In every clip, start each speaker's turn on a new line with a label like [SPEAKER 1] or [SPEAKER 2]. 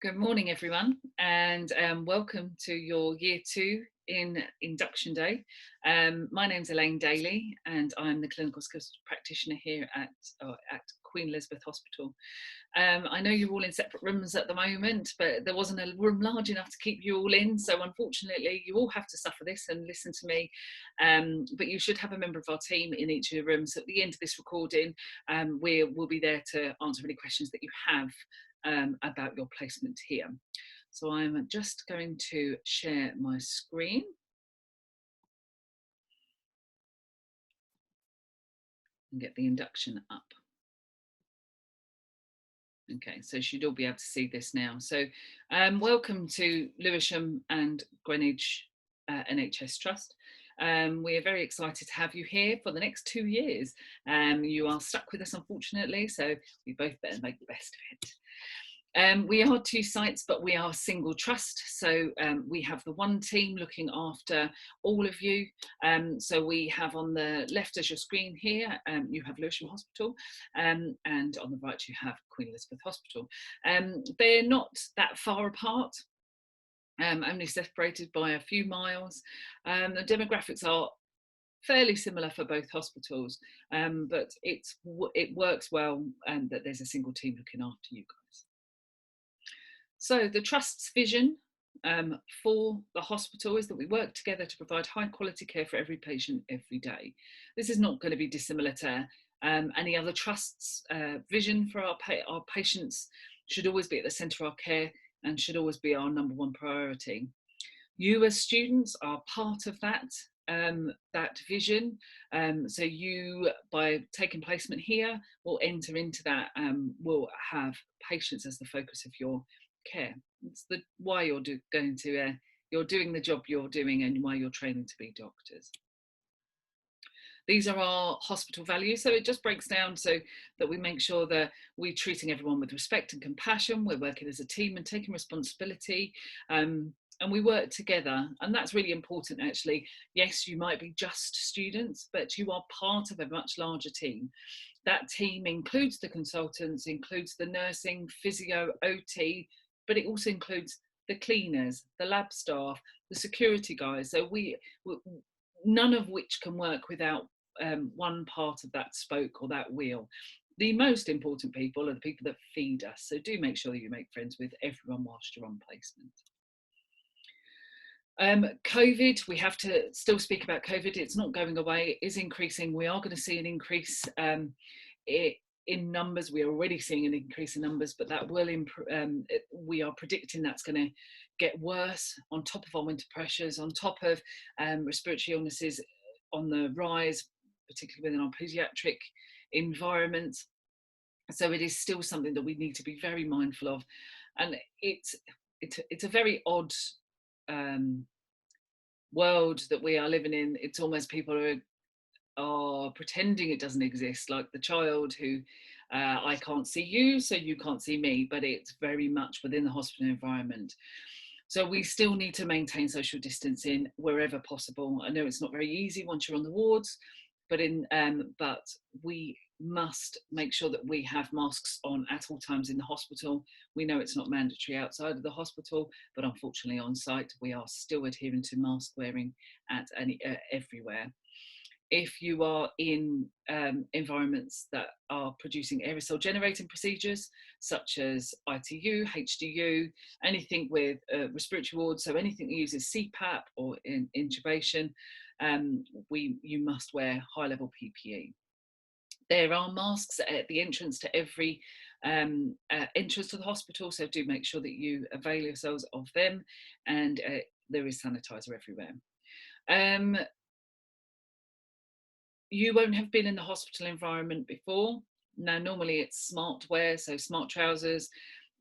[SPEAKER 1] Good morning, everyone, and welcome to your year two in induction day. My name's Elaine Daly, and I'm the clinical skills practitioner here at Queen Elizabeth Hospital. I know you're all in separate rooms at the moment, but there wasn't a room large enough to keep you all in, so unfortunately you all have to suffer this and listen to me. But you should have a member of our team in each of your rooms. At the end of this recording, we'll be there to answer any questions that you have about your placement here. So I'm just going to share my screen and get the induction up. Okay, so you should all be able to see this now. So welcome to Lewisham and Greenwich NHS Trust. We are very excited to have you here for the next 2 years. You are stuck with us, unfortunately, so we both better make the best of it. We are two sites, but we are a single trust. So we have the one team looking after all of you. So we have on the left as your screen here, you have Lewisham Hospital, and on the right you have Queen Elizabeth Hospital. They're not that far apart. Only separated by a few miles. The demographics are fairly similar for both hospitals, but it works well that there's a single team looking after you guys. So the Trust's vision for the hospital is that we work together to provide high quality care for every patient every day. This is not going to be dissimilar to any other Trust's vision for our patients. Should always be at the centre of our care and should always be our number one priority. You as students are part of that vision. So you, by taking placement here, will enter into that, will have patients as the focus of your care. It's why you're you're doing the job you're doing and why you're training to be doctors. These are our hospital values. So it just breaks down so that we make sure that we're treating everyone with respect and compassion. We're working as a team and taking responsibility. And we work together, and that's really important actually. Yes, you might be just students, but you are part of a much larger team. That team includes the consultants, includes the nursing, physio, OT, but it also includes the cleaners, the lab staff, the security guys. So none of which can work without one part of that spoke or that wheel. The most important people are the people that feed us. So do make sure that you make friends with everyone whilst you're on placement. COVID, we have to still speak about COVID. It's not going away, it is increasing. We are going to see an increase in numbers. We are already seeing an increase in numbers, but that will we are predicting that's going to get worse on top of our winter pressures, on top of respiratory illnesses on the rise, particularly within our paediatric environment. So it is still something that we need to be very mindful of, and it's a very odd world that we are living in. It's almost people are pretending it doesn't exist, like the child who I can't see you, so you can't see me, but it's very much within the hospital environment. So we still need to maintain social distancing wherever possible. I know it's not very easy once you're on the wards, but we must make sure that we have masks on at all times in the hospital. We know it's not mandatory outside of the hospital, but unfortunately on site we are still adhering to mask wearing at everywhere. If you are in environments that are producing aerosol generating procedures, such as ITU, HDU, anything with respiratory wards, so anything that uses CPAP or intubation, you must wear high level PPE. There are masks at the entrance to every entrance to the hospital, so do make sure that you avail yourselves of them, and there is sanitizer everywhere. You won't have been in the hospital environment before. Now, normally it's smart wear, so smart trousers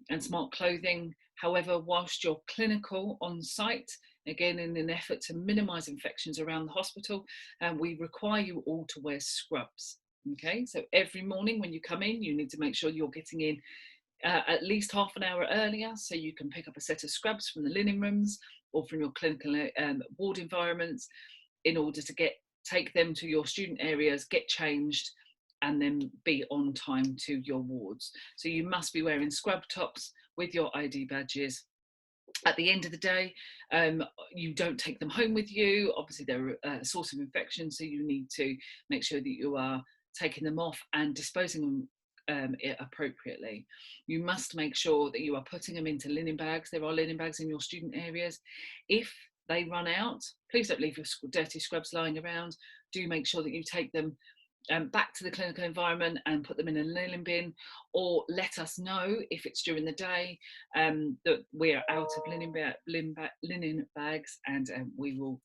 [SPEAKER 1] and smart clothing. However, whilst you're clinical on site, again, in an effort to minimise infections around the hospital, we require you all to wear scrubs. Okay, so every morning when you come in, you need to make sure you're getting in at least half an hour earlier, so you can pick up a set of scrubs from the linen rooms or from your clinical ward environments in order to take them to your student areas, get changed, and then be on time to your wards. So you must be wearing scrub tops with your ID badges. At the end of the day, you don't take them home with you. Obviously, they're a source of infection, so you need to make sure that you are taking them off and disposing them appropriately. You must make sure that you are putting them into linen bags. There are linen bags in your student areas. If they run out, please don't leave your dirty scrubs lying around. Do make sure that you take them back to the clinical environment and put them in a linen bin, or let us know if it's during the day that we're out of linen bags, and we will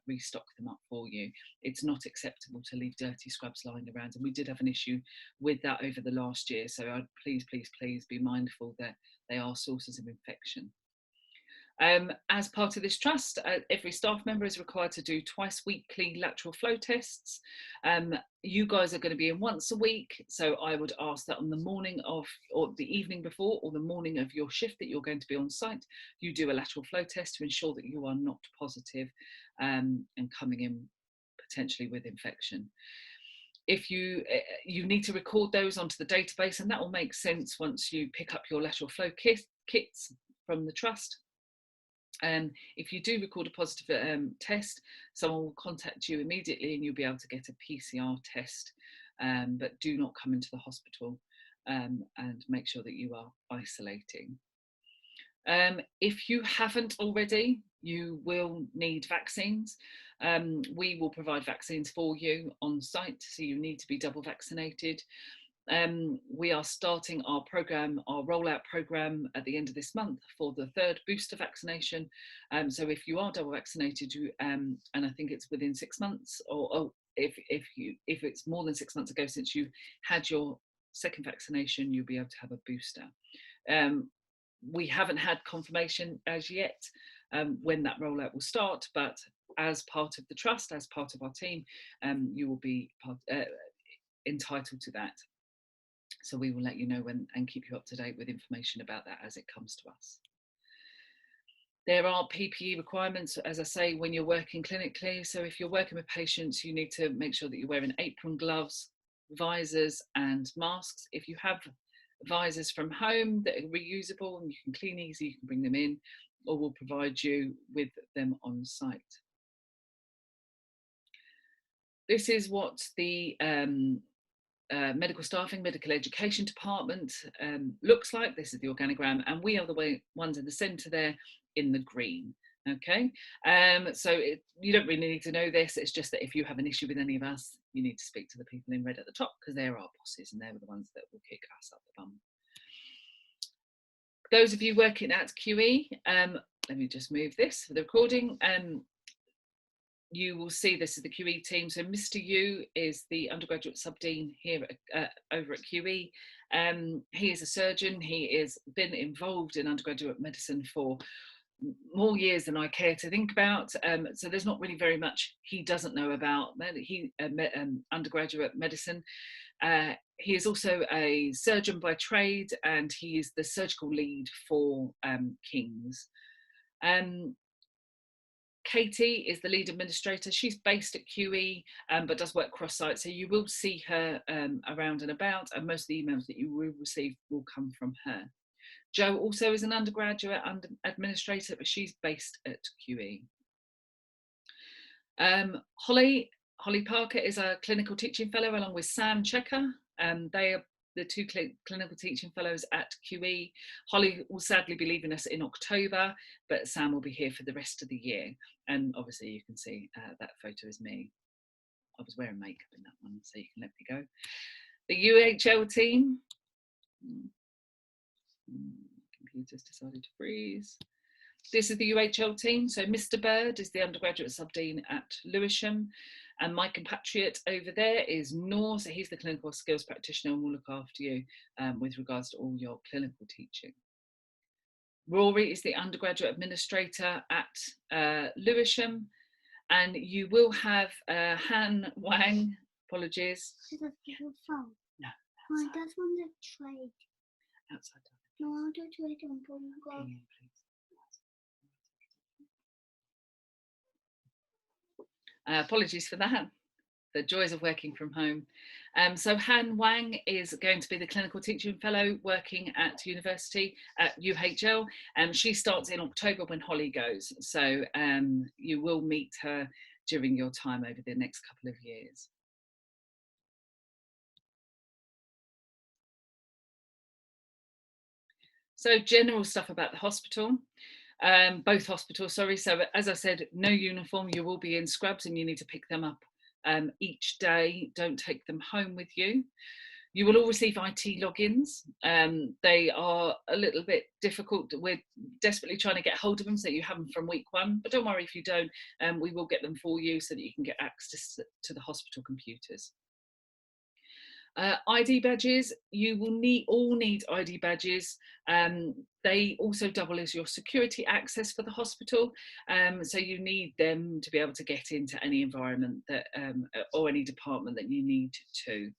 [SPEAKER 1] restock them up for you. It's not acceptable to leave dirty scrubs lying around, and we did have an issue with that over the last year, so I'd please be mindful that they are sources of infection. As part of this trust, every staff member is required to do twice weekly lateral flow tests. You guys are going to be in once a week, so I would ask that on the morning of, or the evening before, or the morning of your shift that you're going to be on site, you do a lateral flow test to ensure that you are not positive and coming in potentially with infection. If you need to record those onto the database, and that will make sense once you pick up your lateral flow kits from the trust. If you do record a positive test, someone will contact you immediately and you'll be able to get a PCR test, but do not come into the hospital, and make sure that you are isolating. If you haven't already, you will need vaccines. We will provide vaccines for you on site, so you need to be double vaccinated. We are starting our program, our rollout program, at the end of this month for the 3rd booster vaccination. So if you are double vaccinated, and I think it's within 6 months, or if it's more than 6 months ago since you had your 2nd vaccination, you'll be able to have a booster. We haven't had confirmation as yet when that rollout will start, but as part of the trust, as part of our team, you will be entitled to that. So we will let you know when and keep you up to date with information about that as it comes to us. There are PPE requirements, as I say, when you're working clinically. So if you're working with patients, you need to make sure that you're wearing apron, gloves, visors and masks. If you have visors from home that are reusable and you can clean easy, you can bring them in, or we'll provide you with them on site. This is what the medical staffing, medical education department looks like. This is the organogram, and we are the ones in the centre there in the green. Okay, so you don't really need to know this. It's just that if you have an issue with any of us, you need to speak to the people in red at the top, because they're our bosses and they're the ones that will kick us up the bum. Those of you working at QE, let me just move this for the recording. You will see this is the QE team. So Mr. Yu is the undergraduate subdean here over at QE. He is a surgeon. He has been involved in undergraduate medicine for more years than I care to think about. So there's not really very much he doesn't know about undergraduate medicine. He is also a surgeon by trade, and he is the surgical lead for King's. Katie is the lead administrator. She's based at QE, but does work cross-site, so you will see her around and about, and most of the emails that you will receive will come from her. Jo also is an undergraduate administrator, but she's based at QE. Holly Parker is a clinical teaching fellow along with Sam Checker. They are the 2 clinical teaching fellows at QE. Holly will sadly be leaving us in October, but Sam will be here for the rest of the year. And obviously you can see that photo is me. I was wearing makeup in that one, so you can let me go. The UHL team. Computer's decided to freeze. This is the UHL team. So Mr. Bird is the undergraduate subdean at Lewisham, and my compatriot over there is Noor. So he's the clinical skills practitioner and will look after you with regards to all your clinical teaching. Rory is the undergraduate administrator at Lewisham, and you will have Han Wang. Apologies.
[SPEAKER 2] No, that's on the trade.
[SPEAKER 1] Outside.
[SPEAKER 2] No, I don't trade on Bongo.
[SPEAKER 1] Apologies for that. The joys of working from home. So Han Wang is going to be the clinical teaching fellow working at university at UHL. She starts in October when Holly goes. So you will meet her during your time over the next couple of years. So general stuff about the hospital. Both hospitals, sorry. So as I said, no uniform, you will be in scrubs and you need to pick them up each day. Don't take them home with you. You will all receive IT logins. They are a little bit difficult. We're desperately trying to get hold of them so that you have them from week one, but don't worry if you don't, we will get them for you so that you can get access to the hospital computers. ID badges, you will all need ID badges. They also double as your security access for the hospital. So you need them to be able to get into any environment that, or any department that you need to.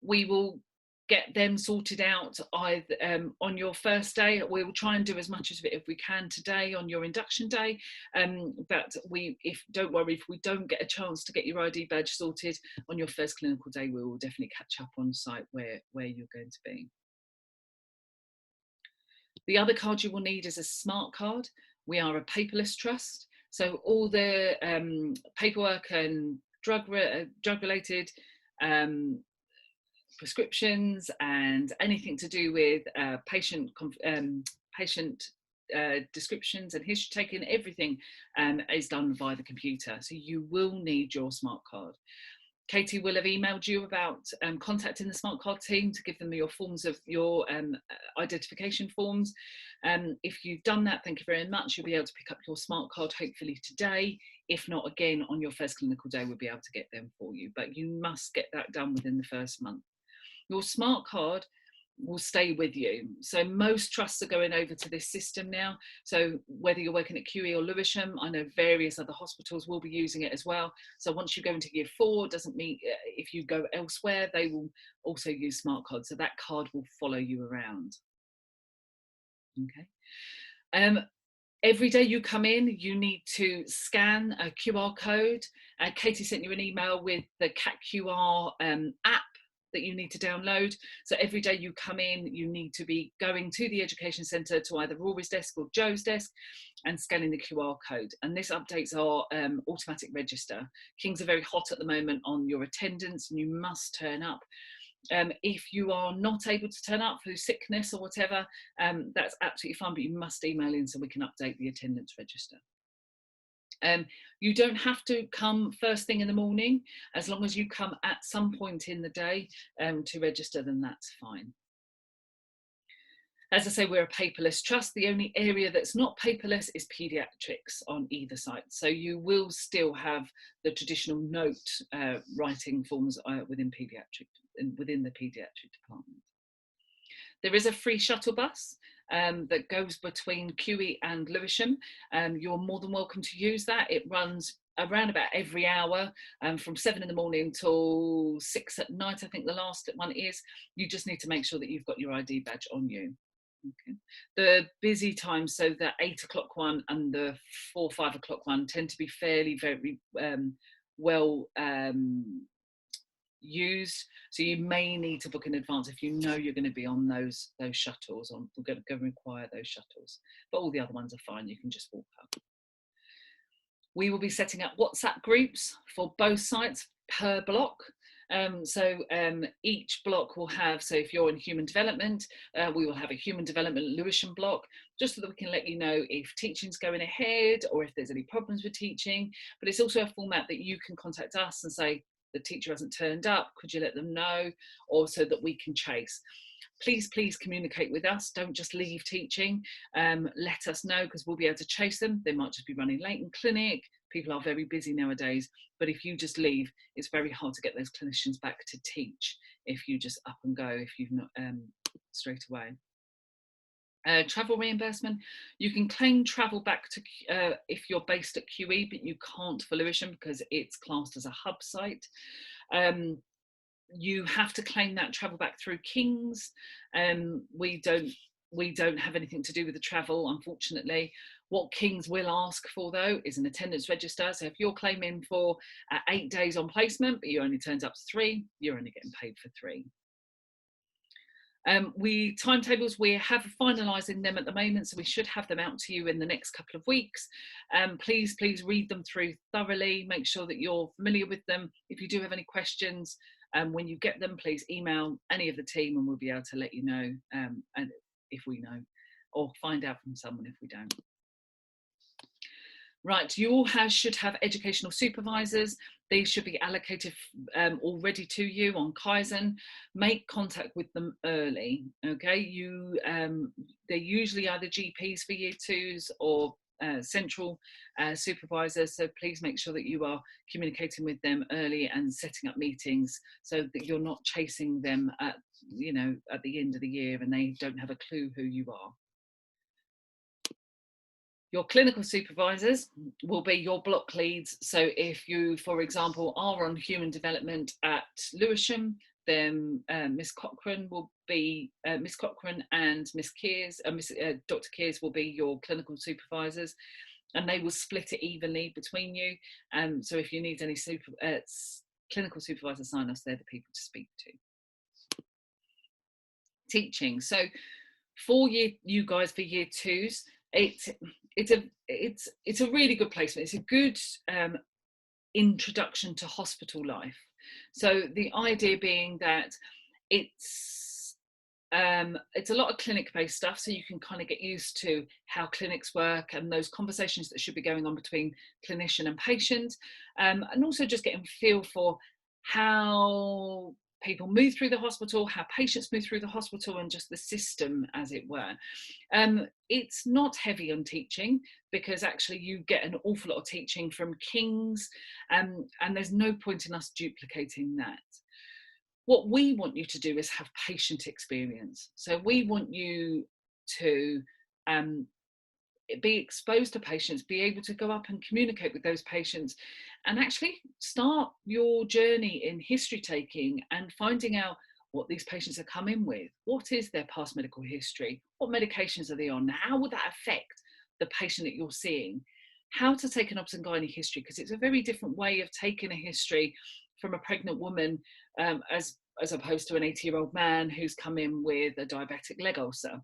[SPEAKER 1] We will get them sorted out either on your first day. We will try and do as much of it if we can today on your induction day, but don't worry if we don't get a chance to get your ID badge sorted on your first clinical day. We will definitely catch up on site where you're going to be. The other card you will need is a smart card. We are a paperless trust, so all the paperwork and drug related prescriptions and anything to do with patient descriptions and history taking, everything is done via the computer. So you will need your smart card. Katie will have emailed you about contacting the smart card team to give them your forms of your identification forms. If you've done that, thank you very much. You'll be able to pick up your smart card hopefully today. If not, again, on your first clinical day, we'll be able to get them for you. But you must get that done within the first month. Your smart card will stay with you. So most trusts are going over to this system now. So whether you're working at QE or Lewisham, I know various other hospitals will be using it as well. So once you go into year 4, doesn't mean if you go elsewhere, they will also use smart cards. So that card will follow you around. Okay. Every day you come in, you need to scan a QR code. Katie sent you an email with the CAT QR app that you need to download. So every day you come in, you need to be going to the education centre, to either Rory's desk or Joe's desk, and scanning the QR code. And this updates our automatic register. Kings are very hot at the moment on your attendance, and you must turn up. If you are not able to turn up through sickness or whatever, that's absolutely fine, but you must email in so we can update the attendance register. You don't have to come first thing in the morning. As long as you come at some point in the day to register, then that's fine. As I say, we're a paperless trust. The only area that's not paperless is paediatrics on either side. So you will still have the traditional note writing forms within the paediatric department. There is a free shuttle bus that goes between QE and Lewisham. You're more than welcome to use that. It runs around about every hour, from 7 in the morning till 6 at night, I think the last one is. You just need to make sure that you've got your ID badge on you. Okay. The busy times, so the 8 o'clock one and the 4, 5 o'clock one, tend to be fairly, very well used. So you may need to book in advance if you know you're going to be on those shuttles. We're going to require those shuttles, but all the other ones are fine. You can just walk up. We will be setting up WhatsApp groups for both sites per block. Each block will have, so if you're in human development, we will have a human development Lewisham block, just so that we can let you know if teaching's going ahead or if there's any problems with teaching. But it's also a format that you can contact us and say, the teacher hasn't turned up, could you let them know? Or so that we can chase. Please communicate with us. Don't just leave teaching. Let us know, because we'll be able to chase them. They might just be running late in clinic. People are very busy nowadays. But if you just leave, it's very hard to get those clinicians back to teach if you just up and go, if you've not straight away. Travel reimbursement, you can claim travel back to if you're based at QE, but you can't for Lewisham because it's classed as a hub site. You have to claim that travel back through Kings. We don't we don't have anything to do with the travel, unfortunately. What King's will ask for, though, is an attendance register. So if you're claiming for 8 days on placement, but you only turns up to 3, you're only getting paid for 3. Timetables, we have finalising them at the moment, so we should have them out to you in the next couple of weeks. Please read them through thoroughly, make sure that you're familiar with them. If you do have any questions, when you get them, please email any of the team and we'll be able to let you know, and if we know, or find out from someone if we don't. Right, you all should have educational supervisors. These should be allocated already to you on Kaizen. Make contact with them early, okay? They're usually either GPs for year 2s or central supervisors, so please make sure that you are communicating with them early and setting up meetings so that you're not chasing them at the end of the year and they don't have a clue who you are. Your clinical supervisors will be your block leads. So if you, for example, are on human development at Lewisham, then Miss Cochrane will be, Miss Cochrane and Miss Kears, Dr. Kears will be your clinical supervisors, and they will split it evenly between you. So if you need any clinical supervisor sign-offs, they're the people to speak to. Teaching. So for you guys for year 2s, it's a really good placement. It's a good introduction to hospital life. So the idea being that it's a lot of clinic-based stuff, so you can kind of get used to how clinics work and those conversations that should be going on between clinician and patient, and also just getting a feel for how people move through the hospital, how patients move through the hospital, and just the system, as it were. It's not heavy on teaching because actually you get an awful lot of teaching from King's, and there's no point in us duplicating that. What we want you to do is have patient experience. So we want you to be exposed to patients, be able to go up and communicate with those patients, and actually start your journey in history taking and finding out what these patients are coming with. What is their past medical history? What medications are they on? How would that affect the patient that you're seeing? How to take an obs and gynae history, because it's a very different way of taking a history from a pregnant woman as opposed to an 80-year-old man who's come in with a diabetic leg ulcer.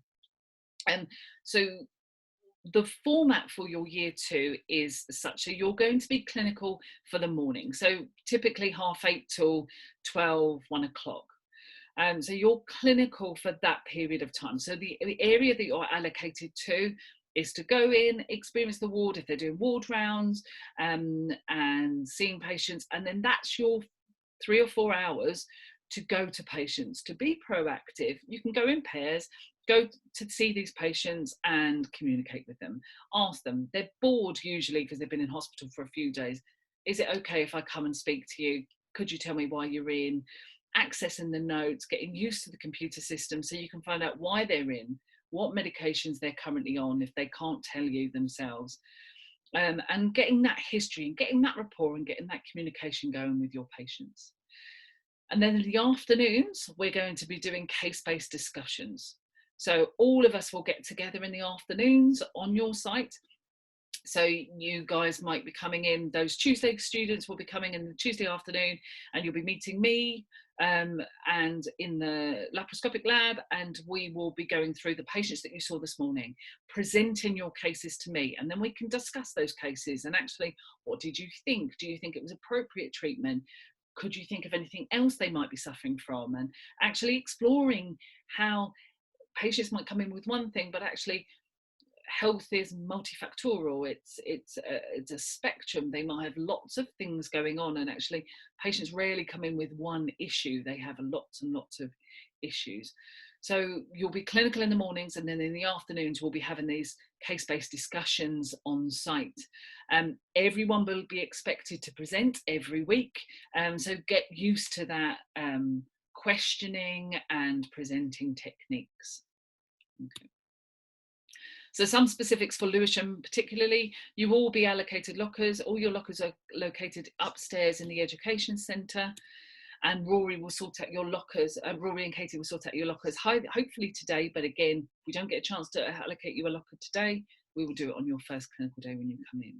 [SPEAKER 1] And so the format for your year 2 is such that you're going to be clinical for the morning. So typically 8:30 till 12, 1 o'clock. So you're clinical for that period of time. So the area that you're allocated to is to go in, experience the ward if they're doing ward rounds, and seeing patients. And then that's your 3 or 4 hours to go to patients, to be proactive. You can go in pairs, go to see these patients and communicate with them. Ask them, they're bored usually because they've been in hospital for a few days. Is it okay if I come and speak to you? Could you tell me why you're in? Accessing the notes, getting used to the computer system so you can find out why they're in, what medications they're currently on if they can't tell you themselves. And getting that history and getting that rapport and getting that communication going with your patients. And then in the afternoons, we're going to be doing case-based discussions. So all of us will get together in the afternoons on your site. So you guys might be coming in, those Tuesday students will be coming in the Tuesday afternoon, and you'll be meeting me and in the laparoscopic lab, and we will be going through the patients that you saw this morning, presenting your cases to me, and then we can discuss those cases and actually, what did you think? Do you think it was appropriate treatment? Could you think of anything else they might be suffering from? And actually exploring how patients might come in with one thing, but actually health is multifactorial. It's a spectrum. They might have lots of things going on, and actually patients rarely come in with one issue. They have lots and lots of issues. So you'll be clinical in the mornings, and then in the afternoons we'll be having these case-based discussions on site. Everyone will be expected to present every week, so get used to that questioning and presenting techniques. Okay. So some specifics for Lewisham particularly, you will be allocated lockers. All your lockers are located upstairs in the education centre. and Rory will sort out your lockers. Rory and Katie will sort out your lockers hopefully today, but again, if we don't get a chance to allocate you a locker today, we will do it on your first clinical day when you come in.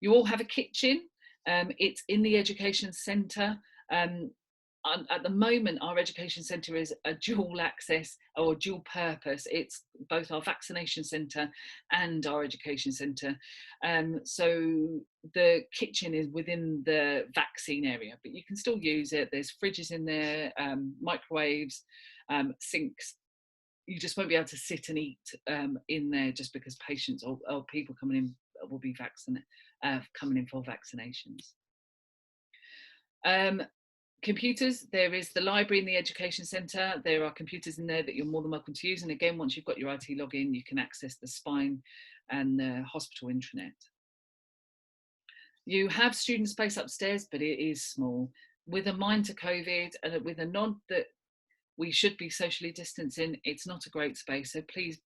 [SPEAKER 1] You all have a kitchen. It's in the education centre. At the moment, our education centre is a dual access or dual purpose. It's both our vaccination centre and our education centre. So the kitchen is within the vaccine area, but you can still use it. There's fridges in there, microwaves, sinks. You just won't be able to sit and eat in there just because patients or people coming in will be coming in for vaccinations. Computers, there is the library in the education centre. There are computers in there that you're more than welcome to use. And again, once you've got your IT login, you can access the spine and the hospital intranet. You have student space upstairs, but it is small. With a mind to COVID and with a nod that we should be socially distancing, it's not a great space. So please,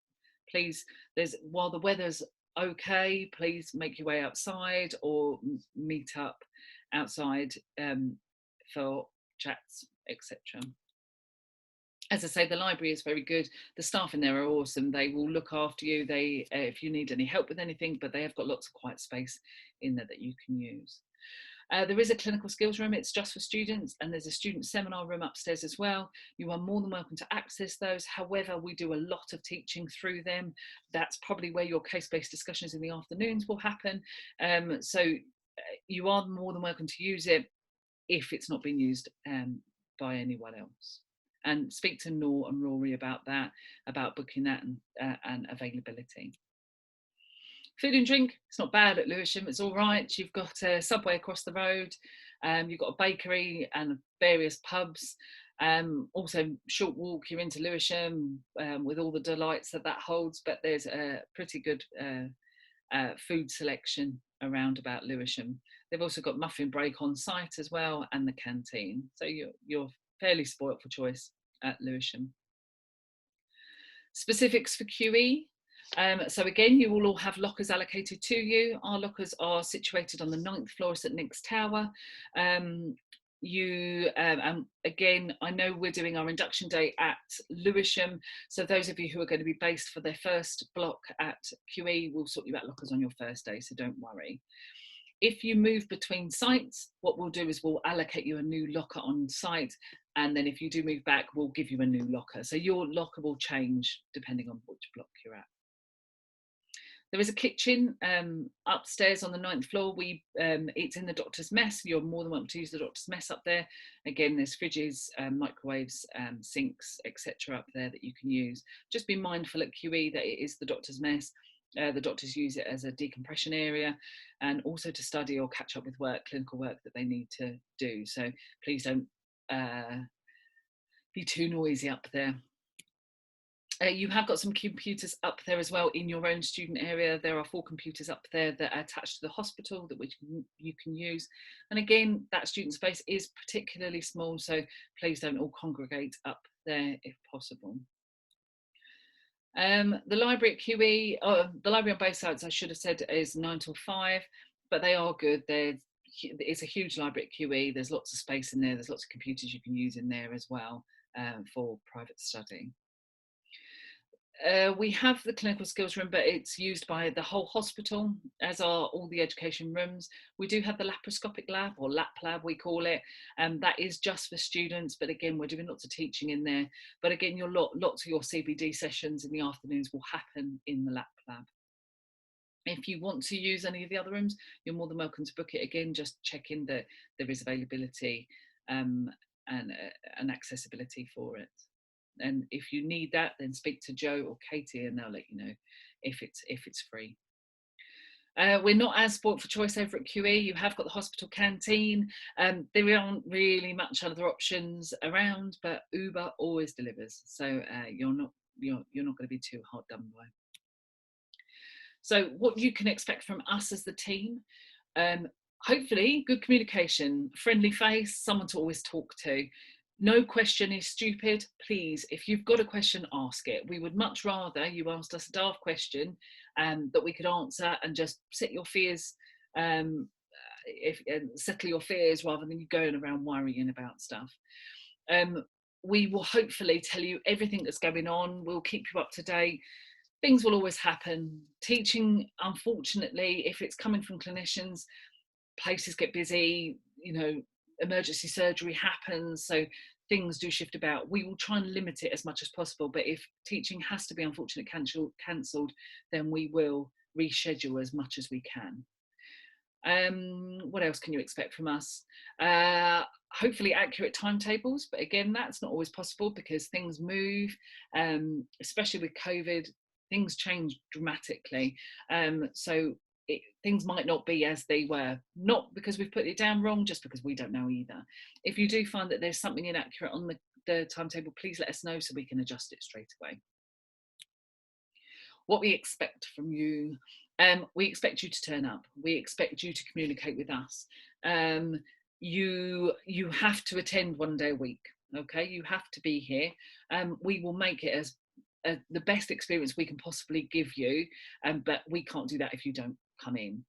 [SPEAKER 1] while the weather's okay, please make your way outside or meet up outside for chats, etc. As I say, the library is very good. The staff in there are awesome. They will look after you. If you need any help with anything, but they have got lots of quiet space in there that you can use. There is a clinical skills room. It's just for students, and there's a student seminar room upstairs as well. You are more than welcome to access those. However, we do a lot of teaching through them. That's probably where your case-based discussions in the afternoons will happen. So you are more than welcome to use it if it's not being used by anyone else. And speak to Nor and Rory about that, about booking that and availability. Food and drink, it's not bad at Lewisham, it's all right. You've got a Subway across the road, you've got a bakery and various pubs. Also, short walk, you're into Lewisham with all the delights that holds, but there's a pretty good food selection around about Lewisham. They've also got muffin break on site as well, and the canteen. So you're fairly spoilt for choice at Lewisham. Specifics for QE. So again, you will all have lockers allocated to you. Our lockers are situated on the 9th floor at St Nick's Tower. Again, I know we're doing our induction day at Lewisham, so those of you who are going to be based for their first block at QE will sort you out lockers on your first day, so don't worry. If you move between sites, what we'll do is we'll allocate you a new locker on site, and then if you do move back, we'll give you a new locker. So your locker will change depending on which block you're at. There is a kitchen upstairs on the 9th floor. It's in the doctor's mess. You're more than welcome to use the doctor's mess up there. Again, there's fridges, microwaves, sinks, etc. up there that you can use. Just be mindful at QE that it is the doctor's mess. The doctors use it as a decompression area and also to study or catch up with clinical work that they need to do. So please don't be too noisy up there. You have got some computers up there as well in your own student area. There are 4 computers up there that are attached to the hospital that you can use. And again, that student space is particularly small, so please don't all congregate up there if possible. The library at QE, the library on both sides, I should have said, is 9 till 5, but they are good. It's a huge library at QE. There's lots of space in there. There's lots of computers you can use in there as well for private study. We have the clinical skills room, but it's used by the whole hospital, as are all the education rooms. We do have the laparoscopic lab, or lap lab we call it, and that is just for students, but again, we're doing lots of teaching in there. But again, lots of your CBD sessions in the afternoons will happen in the lap lab. If you want to use any of the other rooms, you're more than welcome to book it. Again, just check in that there is availability and accessibility for it. And if you need that, then speak to Joe or Katie and they'll let you know if it's free. We're not as spoilt for choice over at QE. You have got the hospital canteen. There aren't really much other options around, but Uber always delivers. So you're not going to be too hard done by. So what you can expect from us as the team, hopefully good communication, friendly face, someone to always talk to. No question is stupid. Please, if you've got a question, ask it. We would much rather you asked us a daft question that we could answer and just set your fears settle your fears rather than you going around worrying about stuff. We will hopefully tell you everything that's going on. We'll keep you up to date. Things will always happen. Teaching, unfortunately, if it's coming from clinicians, places get busy, emergency surgery happens, so things do shift about. We will try and limit it as much as possible, but if teaching has to be unfortunately cancelled, then we will reschedule as much as we can. What else can you expect from us? Hopefully accurate timetables, but again, that's not always possible because things move, especially with COVID, things change dramatically. So things might not be as they were, not because we've put it down wrong, just because we don't know either. If you do find that there's something inaccurate on the timetable, please let us know so we can adjust it straight away. What we expect from you, we expect you to turn up. We expect you to communicate with us. You have to attend 1 day a week. Okay, you have to be here. We will make it as the best experience we can possibly give you, but we can't do that if you don't come in.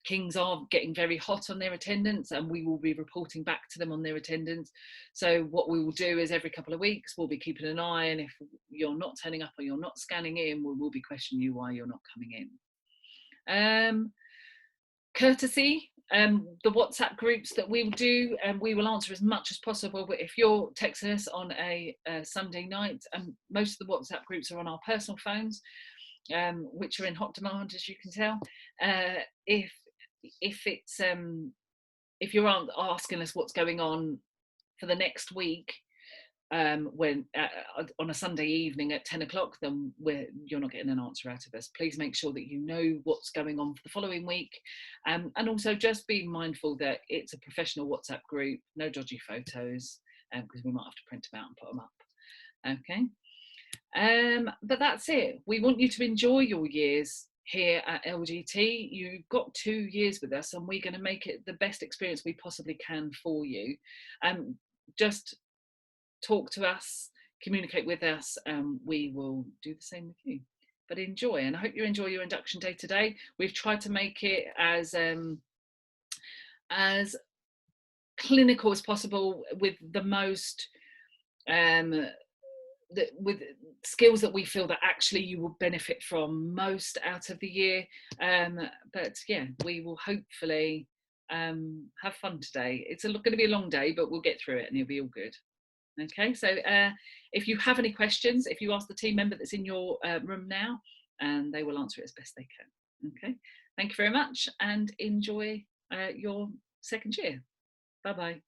[SPEAKER 1] Kings are getting very hot on their attendance and we will be reporting back to them on their attendance. So what we will do is every couple of weeks we'll be keeping an eye, and if you're not turning up or you're not scanning in, we will be questioning you why you're not coming in. Courtesy, the WhatsApp groups that we will do, and we will answer as much as possible, but if you're texting us on a Sunday night, most of the WhatsApp groups are on our personal phones, which are in hot demand, as you can tell. If you're asking us what's going on for the next week, when on a Sunday evening at 10 o'clock, then you're not getting an answer out of us. Please make sure that you know what's going on for the following week, and also just be mindful that it's a professional WhatsApp group, no dodgy photos, because we might have to print them out and put them up. Okay, but that's it. We want you to enjoy your years here at LGT. You've got 2 years with us and we're going to make it the best experience we possibly can for you. Just talk to us, communicate with us, and we will do the same with you. But enjoy, and I hope you enjoy your induction day today. We've tried to make it as clinical as possible, with the most with skills that we feel that actually you will benefit from most out of the year. But yeah, we will hopefully have fun today. It's going to be a long day, but we'll get through it and it'll be all good. Okay, so if you have any questions, if you ask the team member that's in your room now, and they will answer it as best they can. Okay, thank you very much and enjoy your second year. Bye bye.